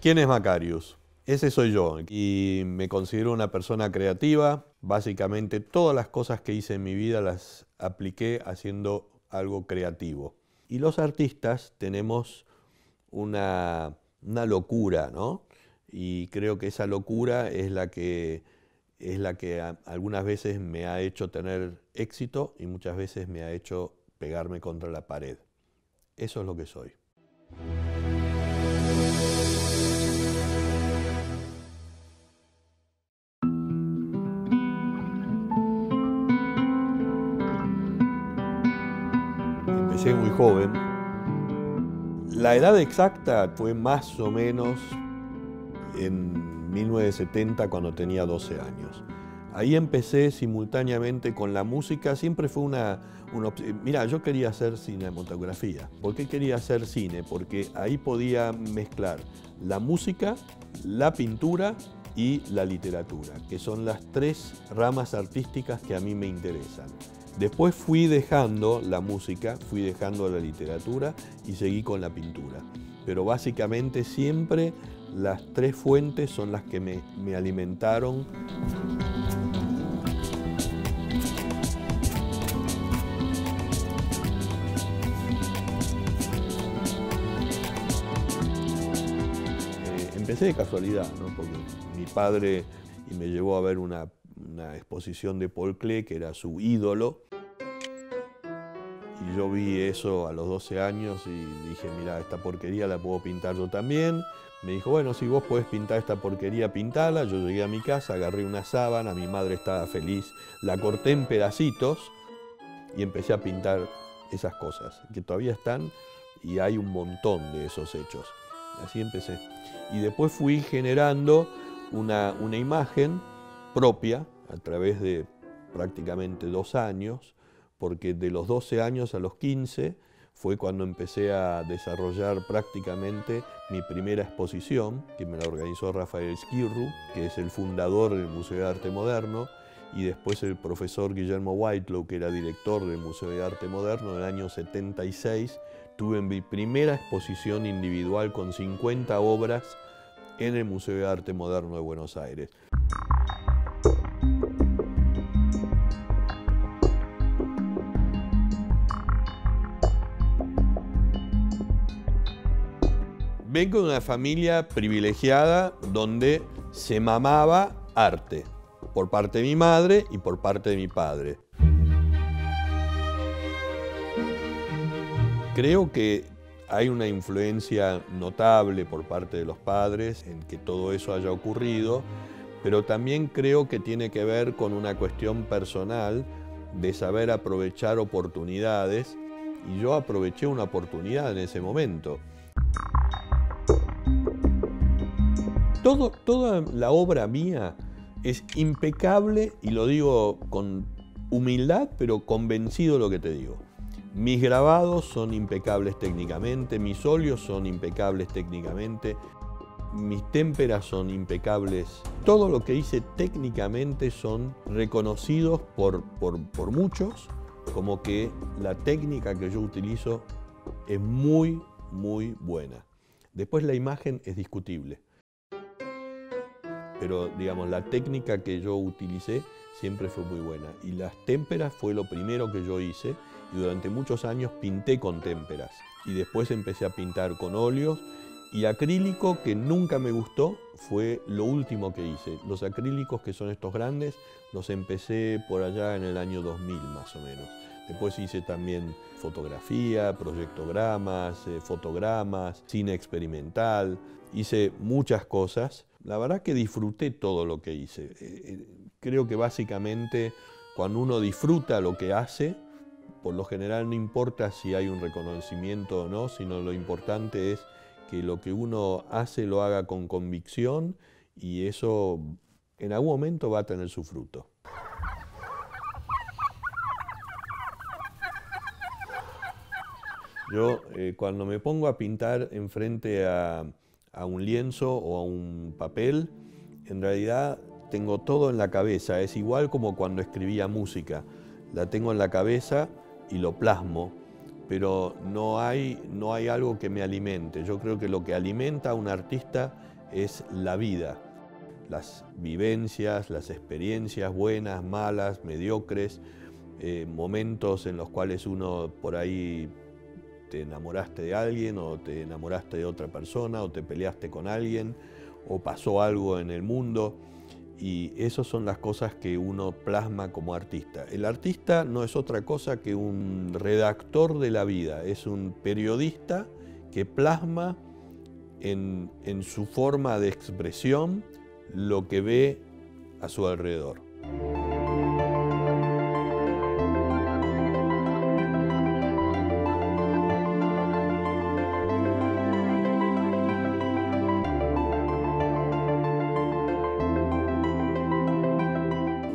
¿Quién es Macarius? Ese soy yo y me considero una persona creativa. Básicamente todas las cosas que hice en mi vida las apliqué haciendo algo creativo. Y los artistas tenemos una locura, ¿no? Y creo que esa locura es la que algunas veces me ha hecho tener éxito y muchas veces me ha hecho pegarme contra la pared. Eso es lo que soy. Empecé muy joven. La edad exacta fue más o menos en 1970, cuando tenía 12 años. Ahí empecé simultáneamente con la música. Siempre fue mira, yo quería hacer cinematografía. ¿Por qué quería hacer cine? Porque ahí podía mezclar la música, la pintura y la literatura, que son las tres ramas artísticas que a mí me interesan. Después fui dejando la música, fui dejando la literatura y seguí con la pintura. Pero básicamente siempre las tres fuentes son las que me alimentaron. Empecé de casualidad, ¿no? Porque mi padre me llevó a ver una exposición de Paul Klee, que era su ídolo. Y yo vi eso a los 12 años y dije, mira, esta porquería la puedo pintar yo también. Me dijo, bueno, si vos podés pintar esta porquería, pintala. Yo llegué a mi casa, agarré una sábana, mi madre estaba feliz, la corté en pedacitos y empecé a pintar esas cosas, que todavía están y hay un montón de esos hechos. Así empecé. Y después fui generando una imagen propia a través de prácticamente 2 años, porque de los 12 años a los 15 fue cuando empecé a desarrollar prácticamente mi primera exposición, que me la organizó Rafael Esquirru, que es el fundador del Museo de Arte Moderno, y después el profesor Guillermo Whitelow, que era director del Museo de Arte Moderno. En el año 76 tuve mi primera exposición individual con 50 obras en el Museo de Arte Moderno de Buenos Aires. Vengo de una familia privilegiada donde se mamaba arte, por parte de mi madre y por parte de mi padre. Creo que hay una influencia notable por parte de los padres en que todo eso haya ocurrido, pero también creo que tiene que ver con una cuestión personal de saber aprovechar oportunidades, y yo aproveché una oportunidad en ese momento. Toda la obra mía es impecable, y lo digo con humildad, pero convencido de lo que te digo. Mis grabados son impecables técnicamente, mis óleos son impecables técnicamente, mis témperas son impecables. Todo lo que hice técnicamente son reconocidos por muchos, como que la técnica que yo utilizo es muy, muy buena. Después la imagen es discutible, pero digamos, la técnica que yo utilicé siempre fue muy buena. Y las témperas fue lo primero que yo hice, y durante muchos años pinté con témperas. Y después empecé a pintar con óleos, y acrílico, que nunca me gustó, fue lo último que hice. Los acrílicos, que son estos grandes, los empecé por allá en el año 2000 más o menos. Después hice también fotografía, proyectogramas, fotogramas, cine experimental. Hice muchas cosas. La verdad que disfruté todo lo que hice. Creo que básicamente cuando uno disfruta lo que hace, por lo general no importa si hay un reconocimiento o no, sino lo importante es que lo que uno hace lo haga con convicción, y eso en algún momento va a tener su fruto. Yo cuando me pongo a pintar enfrente a un lienzo o a un papel, en realidad tengo todo en la cabeza. Es igual como cuando escribía música. La tengo en la cabeza y lo plasmo, pero no hay algo que me alimente. Yo creo que lo que alimenta a un artista es la vida, las vivencias, las experiencias buenas, malas, mediocres, momentos en los cuales uno por ahí te enamoraste de alguien o te enamoraste de otra persona o te peleaste con alguien o pasó algo en el mundo, y esas son las cosas que uno plasma como artista. El artista no es otra cosa que un redactor de la vida, es un periodista que plasma en su forma de expresión lo que ve a su alrededor.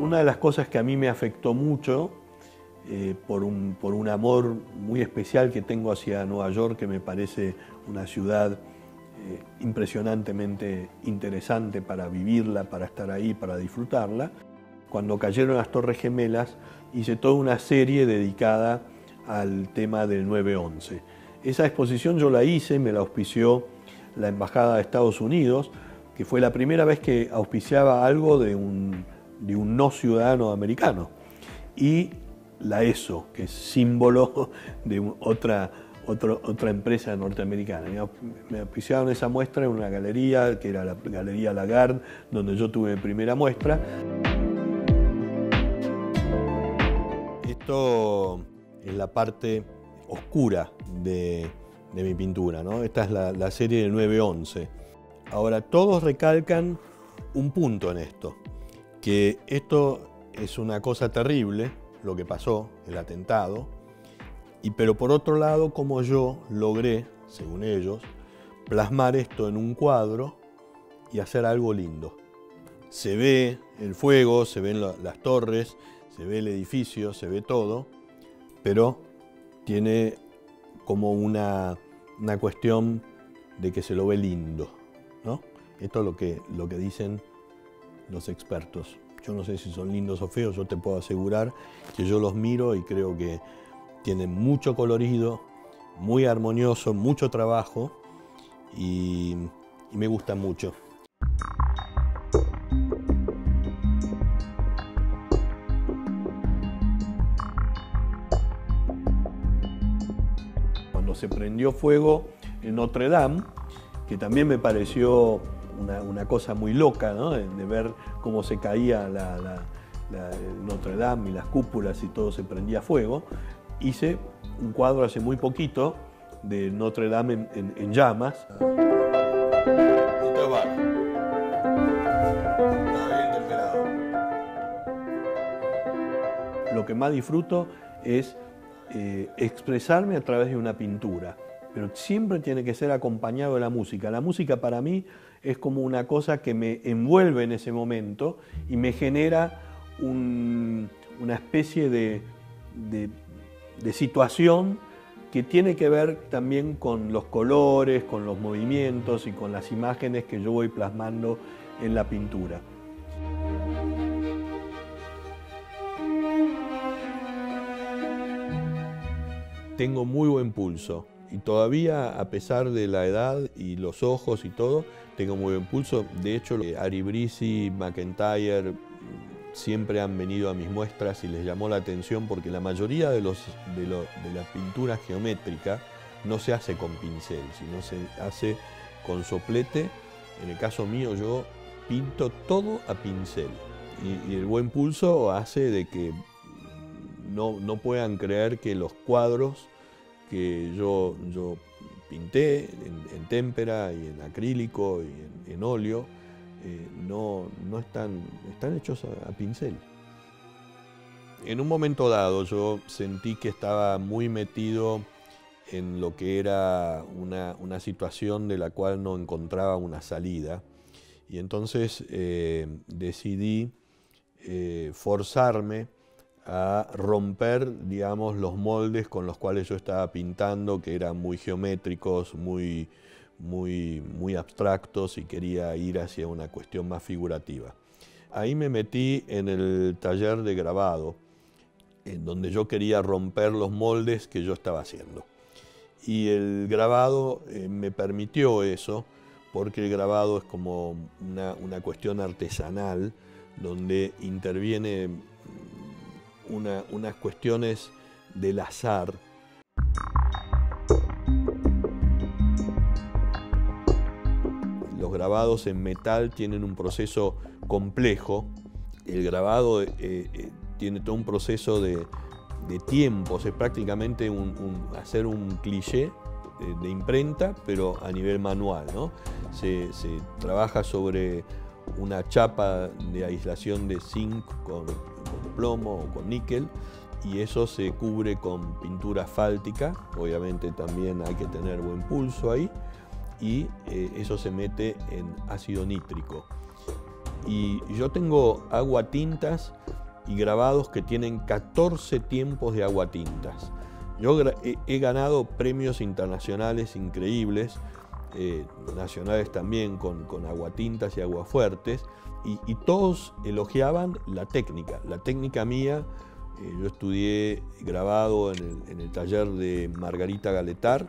Una de las cosas que a mí me afectó mucho, por un amor muy especial que tengo hacia Nueva York, que me parece una ciudad impresionantemente interesante para vivirla, para estar ahí, para disfrutarla. Cuando cayeron las Torres Gemelas, hice toda una serie dedicada al tema del 9/11. Esa exposición yo la hice, me la auspició la Embajada de Estados Unidos, que fue la primera vez que auspiciaba algo de un no ciudadano americano, y la ESO, que es símbolo de otra empresa norteamericana. Me auspiciaron esa muestra en una galería, que era la Galería Lagarde, donde yo tuve mi primera muestra. Esto es la parte oscura de mi pintura, ¿no? Esta es la serie del 9/11. Ahora, todos recalcan un punto en esto, que esto es una cosa terrible, lo que pasó, el atentado, pero por otro lado, como yo logré, según ellos, plasmar esto en un cuadro y hacer algo lindo. Se ve el fuego, se ven las torres, se ve el edificio, se ve todo, pero tiene como una cuestión de que se lo ve lindo, ¿no? Esto es lo que dicen los expertos. Yo no sé si son lindos o feos, yo te puedo asegurar que yo los miro y creo que tienen mucho colorido, muy armonioso, mucho trabajo, y me gustan mucho. Cuando se prendió fuego en Notre Dame, que también me pareció una cosa muy loca, ¿no? De ver cómo se caía Notre Dame y las cúpulas y todo se prendía fuego. Hice un cuadro hace muy poquito de Notre Dame en llamas. Lo que más disfruto es expresarme a través de una pintura, pero siempre tiene que ser acompañado de la música. La música para mí es como una cosa que me envuelve en ese momento y me genera una especie de situación que tiene que ver también con los colores, con los movimientos y con las imágenes que yo voy plasmando en la pintura. Tengo muy buen pulso y todavía, a pesar de la edad y los ojos y todo, tengo muy buen pulso. De hecho, Ari Brisi, McIntyre siempre han venido a mis muestras y les llamó la atención porque la mayoría de la pintura geométrica no se hace con pincel, sino se hace con soplete. En el caso mío, yo pinto todo a pincel y el buen pulso hace de que no puedan creer que los cuadros que yo pinté en témpera y en acrílico y en óleo no están hechos a pincel. En un momento dado yo sentí que estaba muy metido en lo que era una situación de la cual no encontraba una salida, y entonces decidí forzarme a romper, digamos, los moldes con los cuales yo estaba pintando, que eran muy geométricos, muy abstractos, y quería ir hacia una cuestión más figurativa. Ahí me metí en el taller de grabado, en donde yo quería romper los moldes que yo estaba haciendo. Y el grabado me permitió eso, porque el grabado es como una cuestión artesanal donde interviene unas cuestiones del azar. Los grabados en metal tienen un proceso complejo. El grabado tiene todo un proceso de tiempos, es prácticamente hacer un cliché de imprenta, pero a nivel manual, ¿no? Se trabaja sobre una chapa de aislación de zinc con plomo o con níquel, y eso se cubre con pintura asfáltica. Obviamente también hay que tener buen pulso ahí, y eso se mete en ácido nítrico. Y yo tengo aguatintas y grabados que tienen 14 tiempos de aguatintas. Yo he ganado premios internacionales increíbles, nacionales también, con aguatintas y aguafuertes, y todos elogiaban la técnica mía. Yo estudié grabado en el taller de Margarita Galetar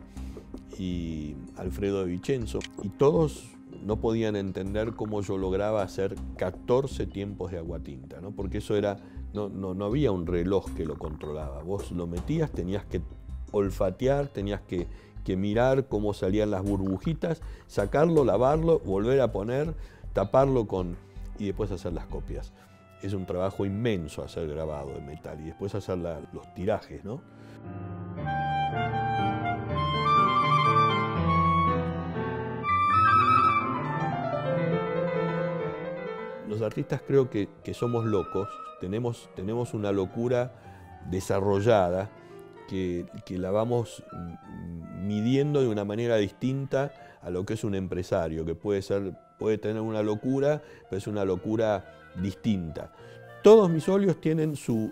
y Alfredo de Vicenzo, y todos no podían entender cómo yo lograba hacer 14 tiempos de aguatinta, ¿no? Porque eso era, no había un reloj que lo controlaba. Vos lo metías, tenías que olfatear, tenías que mirar cómo salían las burbujitas, sacarlo, lavarlo, volver a poner, taparlo y después hacer las copias. Es un trabajo inmenso hacer grabado de metal y después hacer los tirajes, ¿no? Los artistas creo que somos locos, tenemos una locura desarrollada que la vamos midiendo de una manera distinta a lo que es un empresario, que puede tener una locura, pero es una locura distinta. Todos mis óleos tienen su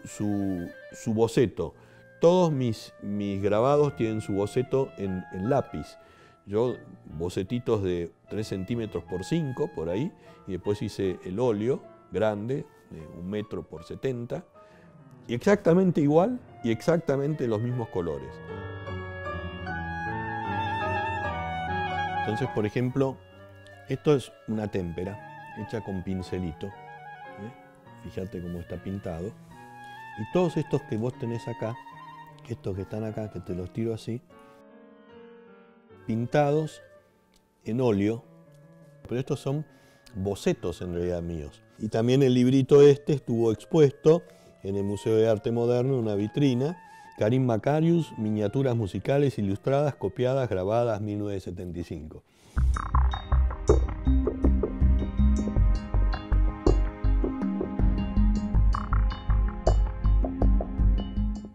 boceto, todos mis grabados tienen su boceto en lápiz. Yo bocetitos de 3 centímetros por 5, por ahí, y después hice el óleo grande, de 1 metro por 70, y exactamente igual y exactamente los mismos colores. Entonces, por ejemplo, esto es una témpera hecha con pincelito. Fíjate cómo está pintado. Y todos estos que vos tenés acá, estos que están acá, que te los tiro así, pintados en óleo, pero estos son bocetos en realidad míos. Y también el librito este estuvo expuesto en el Museo de Arte Moderno, en una vitrina. Karim Makarius, miniaturas musicales ilustradas, copiadas, grabadas, 1975.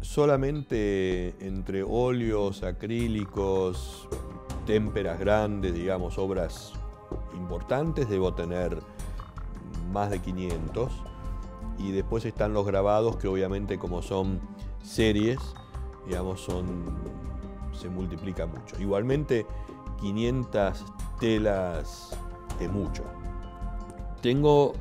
Solamente entre óleos, acrílicos, témperas grandes, digamos, obras importantes, debo tener más de 500. Y después están los grabados, que obviamente, como son series, digamos, se multiplica mucho. Igualmente, 500 telas es mucho. Tengo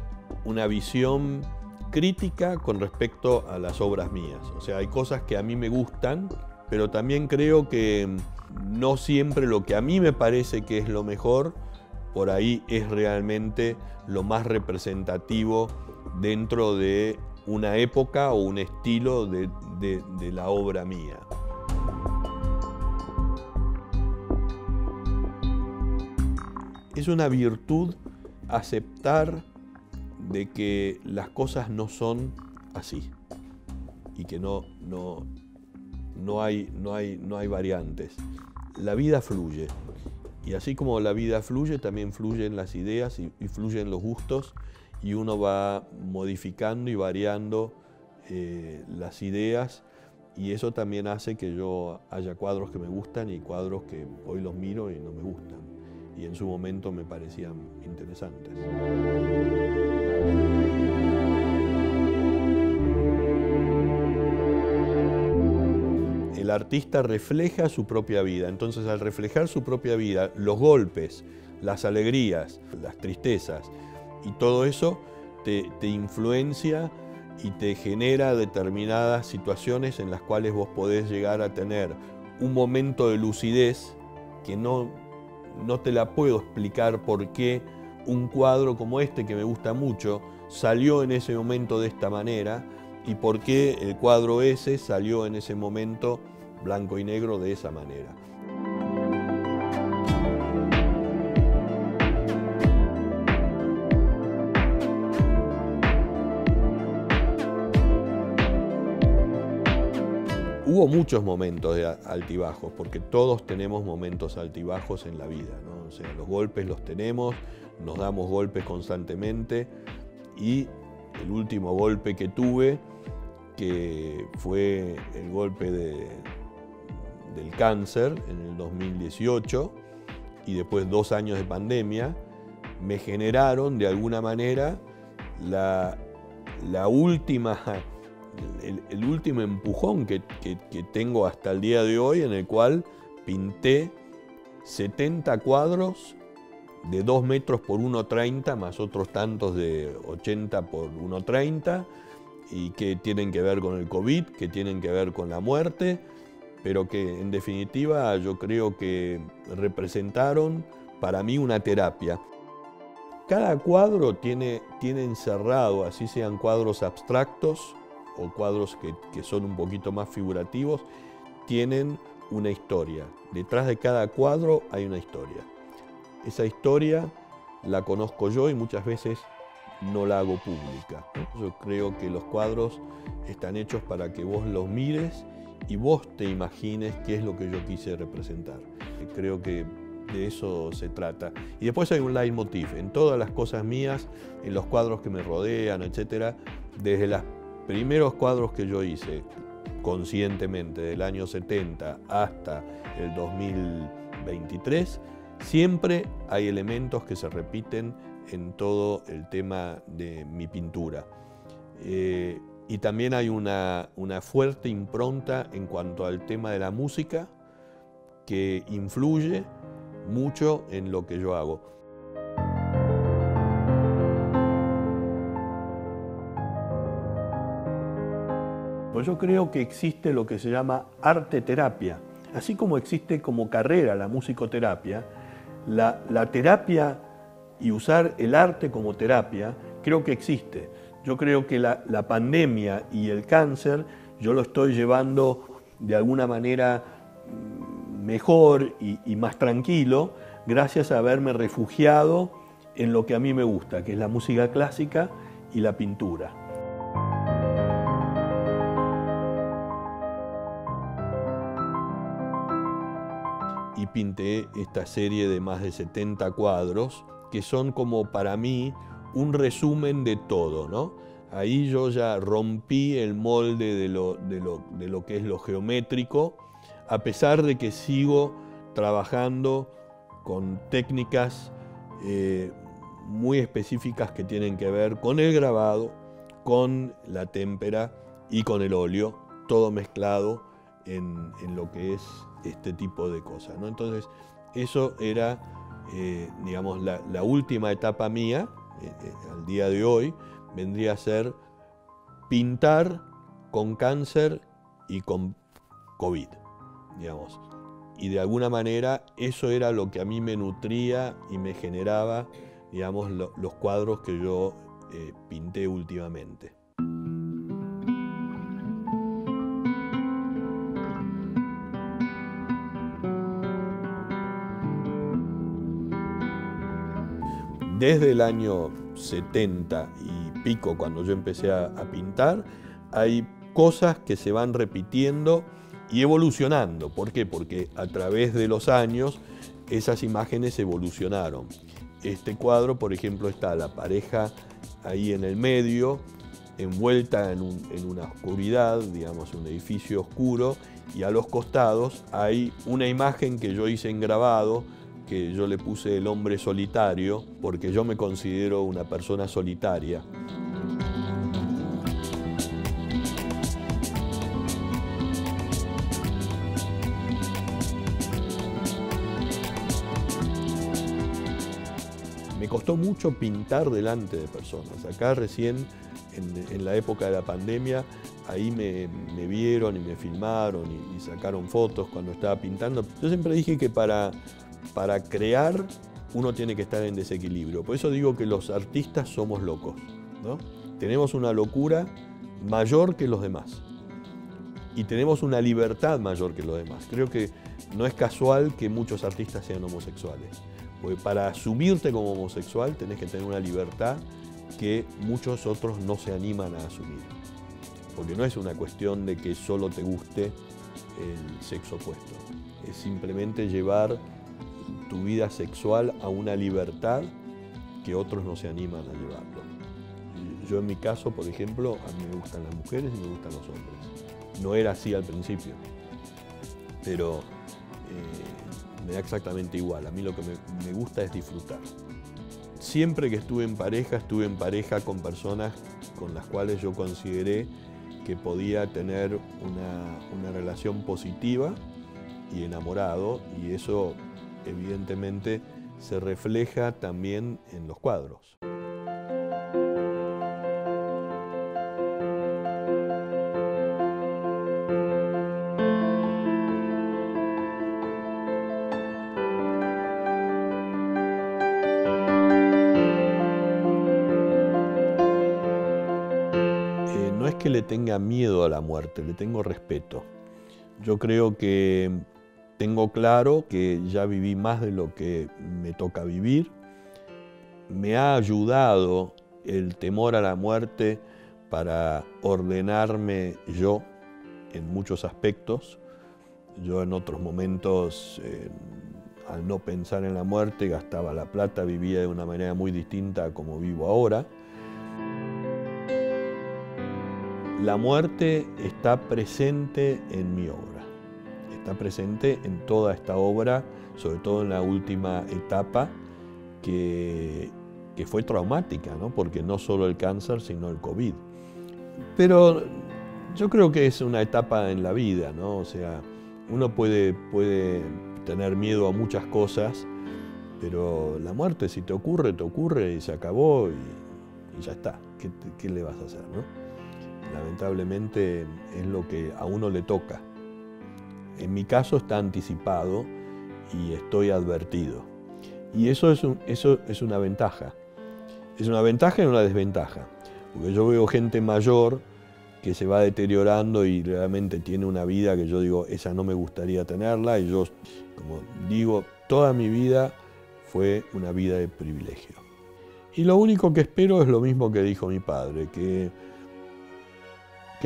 una visión crítica con respecto a las obras mías. O sea, hay cosas que a mí me gustan, pero también creo que no siempre lo que a mí me parece que es lo mejor, por ahí es realmente lo más representativo dentro de una época o un estilo de la obra mía. Es una virtud aceptar de que las cosas no son así y que no hay variantes. La vida fluye, y así como la vida fluye, también fluyen las ideas y fluyen los gustos, y uno va modificando y variando las ideas, y eso también hace que yo haya cuadros que me gustan y cuadros que hoy los miro y no me gustan, y en su momento me parecían interesantes. El artista refleja su propia vida, entonces al reflejar su propia vida, los golpes, las alegrías, las tristezas y todo eso te influencia y te genera determinadas situaciones en las cuales vos podés llegar a tener un momento de lucidez que no no te la puedo explicar por qué un cuadro como este, que me gusta mucho, salió en ese momento de esta manera y por qué el cuadro ese salió en ese momento blanco y negro de esa manera. Hubo muchos momentos de altibajos, porque todos tenemos momentos altibajos en la vida, ¿no? O sea, los golpes los tenemos, nos damos golpes constantemente y el último golpe que tuve, que fue el golpe del cáncer en el 2018 y después 2 años de pandemia, me generaron de alguna manera la última... El último empujón que tengo hasta el día de hoy, en el cual pinté 70 cuadros de 2 metros por 1,30, más otros tantos de 80 por 1,30, y que tienen que ver con el COVID, que tienen que ver con la muerte, pero que en definitiva yo creo que representaron para mí una terapia. Cada cuadro tiene encerrado, así sean cuadros abstractos, o cuadros que son un poquito más figurativos, tienen una historia. Detrás de cada cuadro hay una historia. Esa historia la conozco yo y muchas veces no la hago pública. Yo creo que los cuadros están hechos para que vos los mires y vos te imagines qué es lo que yo quise representar. Creo que de eso se trata. Y después hay un leitmotiv en todas las cosas mías, en los cuadros que me rodean, etc. Desde los primeros cuadros que yo hice conscientemente, del año 70 hasta el 2023, siempre hay elementos que se repiten en todo el tema de mi pintura. Y también hay una fuerte impronta en cuanto al tema de la música que influye mucho en lo que yo hago. Pues yo creo que existe lo que se llama arte terapia. Así como existe como carrera la musicoterapia, la terapia y usar el arte como terapia, creo que existe. Yo creo que la pandemia y el cáncer, yo lo estoy llevando de alguna manera mejor y más tranquilo, gracias a haberme refugiado en lo que a mí me gusta, que es la música clásica y la pintura. Y pinté esta serie de más de 70 cuadros, que son como para mí un resumen de todo, ¿no? Ahí yo ya rompí el molde de lo que es lo geométrico, a pesar de que sigo trabajando con técnicas muy específicas que tienen que ver con el grabado, con la témpera y con el óleo, todo mezclado en lo que es este tipo de cosas, ¿no? Entonces, eso era, digamos, la última etapa mía, al día de hoy, vendría a ser pintar con cáncer y con COVID, digamos. Y de alguna manera eso era lo que a mí me nutría y me generaba, digamos, los cuadros que yo pinté últimamente. Desde el año 70 y pico, cuando yo empecé a pintar, hay cosas que se van repitiendo y evolucionando. ¿Por qué? Porque a través de los años esas imágenes evolucionaron. Este cuadro, por ejemplo, está la pareja ahí en el medio, envuelta en una oscuridad, digamos, un edificio oscuro, y a los costados hay una imagen que yo hice en grabado, que yo le puse el hombre solitario, porque yo me considero una persona solitaria. Me costó mucho pintar delante de personas. Acá recién, en la época de la pandemia, ahí me vieron y me filmaron y sacaron fotos cuando estaba pintando. Yo siempre dije que para para crear uno tiene que estar en desequilibrio. Por eso digo que los artistas somos locos, ¿no? Tenemos una locura mayor que los demás y tenemos una libertad mayor que los demás. Creo que no es casual que muchos artistas sean homosexuales, porque para asumirte como homosexual tenés que tener una libertad que muchos otros no se animan a asumir. Porque no es una cuestión de que solo te guste el sexo opuesto, es simplemente llevar tu vida sexual a una libertad que otros no se animan a llevarlo. Yo en mi caso, por ejemplo, a mí me gustan las mujeres y me gustan los hombres. No era así al principio, pero me da exactamente igual. A mí lo que me gusta es disfrutar. Siempre que estuve en pareja con personas con las cuales yo consideré que podía tener una relación positiva y enamorado, y eso evidentemente se refleja también en los cuadros. No es que le tenga miedo a la muerte, le tengo respeto. Yo creo que tengo claro que ya viví más de lo que me toca vivir. Me ha ayudado el temor a la muerte para ordenarme yo en muchos aspectos. Yo en otros momentos, al no pensar en la muerte, gastaba la plata, vivía de una manera muy distinta a como vivo ahora. La muerte está presente en mi obra, está presente en toda esta obra, sobre todo en la última etapa, que fue traumática, ¿no? Porque no solo el cáncer, sino el COVID. Pero yo creo que es una etapa en la vida, ¿no? O sea, uno puede tener miedo a muchas cosas, pero la muerte, si te ocurre y se acabó y ya está. ¿Qué le vas a hacer, no? Lamentablemente es lo que a uno le toca. En mi caso está anticipado y estoy advertido. Y eso es una ventaja. Es una ventaja y una desventaja. Porque yo veo gente mayor que se va deteriorando y realmente tiene una vida que yo digo, esa no me gustaría tenerla. Y yo, como digo, toda mi vida fue una vida de privilegio. Y lo único que espero es lo mismo que dijo mi padre, que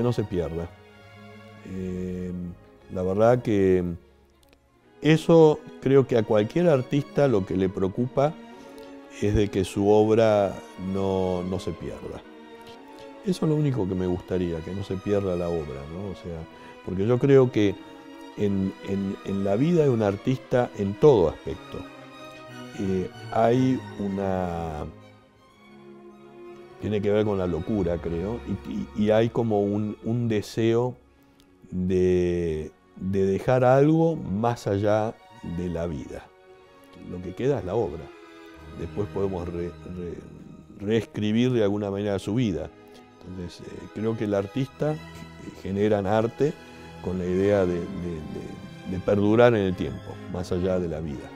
no se pierda. La verdad que eso creo que a cualquier artista lo que le preocupa es de que su obra no se pierda. Eso es lo único que me gustaría, que no se pierda la obra, ¿no? O sea, porque yo creo que en la vida de un artista, en todo aspecto, hay tiene que ver con la locura, creo, y hay como un deseo de dejar algo más allá de la vida. Lo que queda es la obra. Después podemos reescribir de alguna manera su vida. Entonces, creo que el artista genera arte con la idea de perdurar en el tiempo, más allá de la vida.